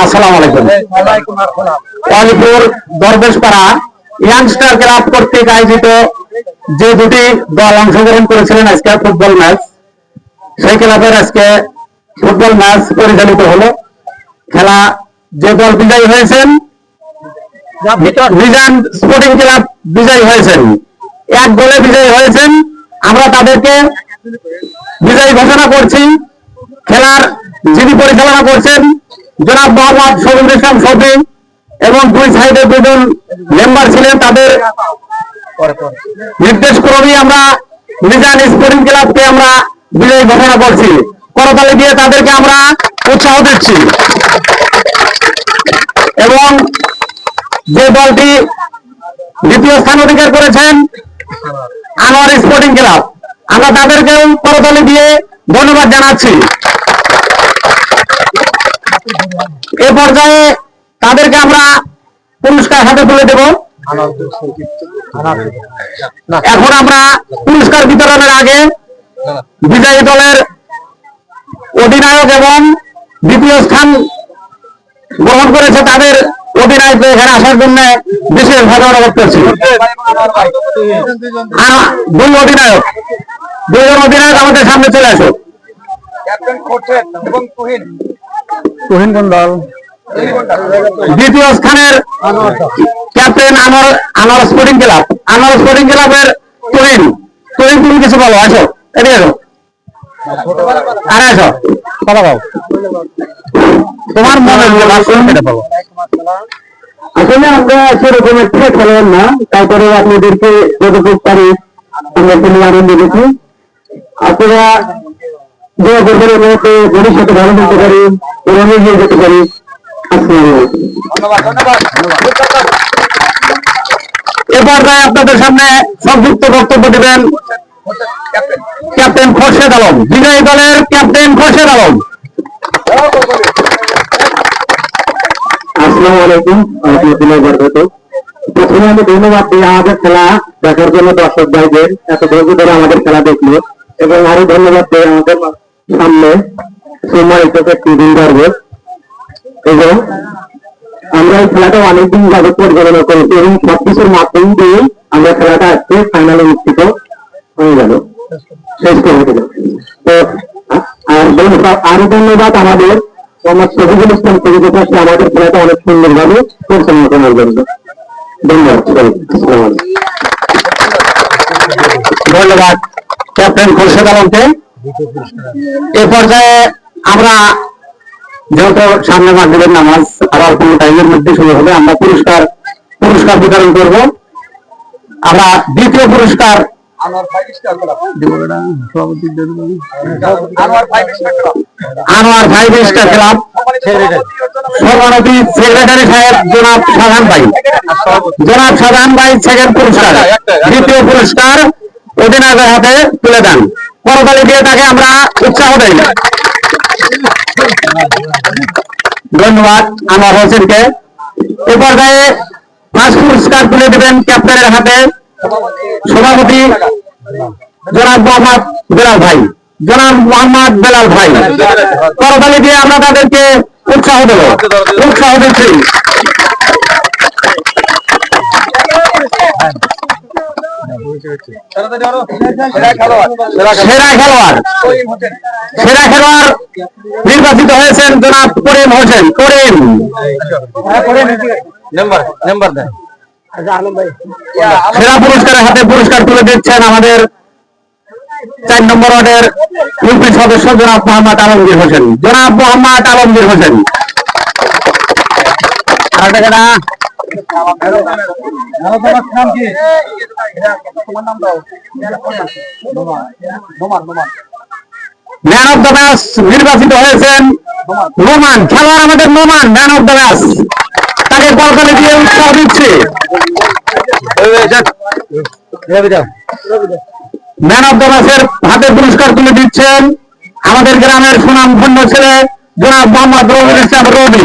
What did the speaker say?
আসসালামু আলাইকুম। Alipur দরবেশপাড়া youngster club কর্তৃক আয়োজিত যে দুটি দল অংশগ্রহণ করেছিলেন আজকে ফুটবল ম্যাচ, সেই ক্লাবের আজকে ফুটবল ম্যাচ পরিচালিত হলো। খেলা যে দল বিজয়ী হয়েছেন, মিজান স্পোর্টিং ক্লাব বিজয়ী হয়েছেন, 1 গোলে বিজয়ী হয়েছেন। আমরা তাদেরকে বিজয়ী ঘোষণা করছি। খেলার যিনি পরিচালনা করছেন জনাব মোহাম্মদ শফিকুল ইসলাম শফি এবং 2 সাইডের 2জন মেম্বার ছিলেন, তাদের নির্দেশ ক্রমেই আমরা মিজান স্পোর্টিং ক্লাবকে আমরা বিজয়ী ঘোষণা করছি। করতালি দিয়ে তাদেরকে আমরা উৎসাহ দিচ্ছি। এবং যে দলটি দ্বিতীয় স্থান অধিকার করেছেন আনোয়ার স্পোর্টিং ক্লাব, আমরা তাদেরকেও করতালি দিয়ে ধন্যবাদ জানাচ্ছি। এ পর্যায়ে তাদেরকে আমরা পুরস্কার হাতে তুলে দেব। এখন আমরা পুরস্কার বিতরণের আগে বিজয়ী দলের অধিনায়ক এবং দ্বিতীয় স্থান গ্রহণ করেছে তাদের অধিনায়ক এখানে আসার জন্য বিশেষভাবে অনুরোধ করছি। 2জন অধিনায়ক আমাদের সামনে চলে আসো। তুহিন কোন দল? দ্বিতীয় স্থানের captain Anwar sporting club. Anwar sporting ক্লাবের তুহিন, তুমি কিছু বলো, আসো এদিকে আসো। আরে আসো, কথা বলো, তোমার মনে সেটা বলো। আসলে আমরা সেরকম একটা খেলোয়াড় না, তারপরে আপনাদেরকে যতটুকু পারি আমরা খুবই আনন্দ দেখি। আপনারা দোয়া করবেন আমাকে ভবিষ্যতে ভালো করতে পারি এবং এগিয়ে যেতে পারি। এ পর্যায়ে আপনাদের সামনে সংযুক্ত বক্তব্য দেবেন ক্যাপ্টেন খোরশেদ আলম, বিজয়ী দলের ক্যাপ্টেন খোরশেদ আলম। আসসালামু আলাইকুম। প্রথমে আমি ধন্যবাদ দিই আমাদের খেলা দেখার জন্য দর্শক ভাইদের, এত ধৈর্য ধরে আমাদের খেলা দেখলো। এবং আরো ধন্যবাদ দিই আমাদের সামনে সম্মানিত ব্যক্তিবৃন্দ। এবং আমরা এই খেলাটা অনেকদিন যাবত পরিচালনা করেছি এবং সবকিছুর মাধ্যম দিয়ে আমরা খেলাটা আজকে ফাইনালে নিশ্চিত হয়ে গেল, শেষ করে দিল। তো আরো ধন্যবাদ আমাদের শফিকুল ইসলাম থেকে আমাদের খেলাটা অনেক সুন্দরভাবে পরিচালনা করার জন্য। ধন্যবাদ। ধন্যবাদ ক্যাপ্টেন খোরশেদ আলমকে। এ পর্যায়ে আমরা যেহেতু সামনে মাগরিবের নামাজ আবার কোনো টাইমের মধ্যে শুরু হবে, আমরা পুরস্কার বিতরণ করব। আমরা দ্বিতীয় পুরস্কার আনোয়ার 5 স্টার ক্লাব সভাপতি সেক্রেটারি সাহেব জনাব শাহজাহান ভাই সেকেন্ড পুরস্কার। দ্বিতীয় পুরস্কার অধিনায়কের হাতে তুলে দেন। করতালি দিয়ে তাকে আমরা উৎসাহ দেই। ধন্যবাদ আনোয়ার হোসেনকে। এ পর্যায়ে ফার্স্ট পুরস্কার তুলে দেবেন ক্যাপ্টেনের হাতে সভাপতি জনাব মোহাম্মদ বেলাল ভাই। করতালি দিয়ে আমরা তাদেরকে উৎসাহ দিচ্ছি। সেরা খেলোয়াড় নির্বাচিত হয়েছেন জনাব করিম হোসেন। সেরা পুরস্কারের হাতে পুরস্কার তুলে দিচ্ছেন আমাদের 4 নম্বর ওয়ার্ডের ইউপি সদস্য জনাব Mohammad Alamgir Hossain. Man of the match নির্বাচিত হয়েছেন নোমান, খেলোয়াড় আমাদের Noman man of the match. তাকে করতালি দিয়ে উৎসাহ দিচ্ছে। ম্যান অফ দ্য ম্যাচের হাতে পুরস্কার তুলে দিচ্ছেন আমাদের গ্রামের সুনামধন্য ছেলে জনাব মোহাম্মদ রবিউল ইসলাম রবি।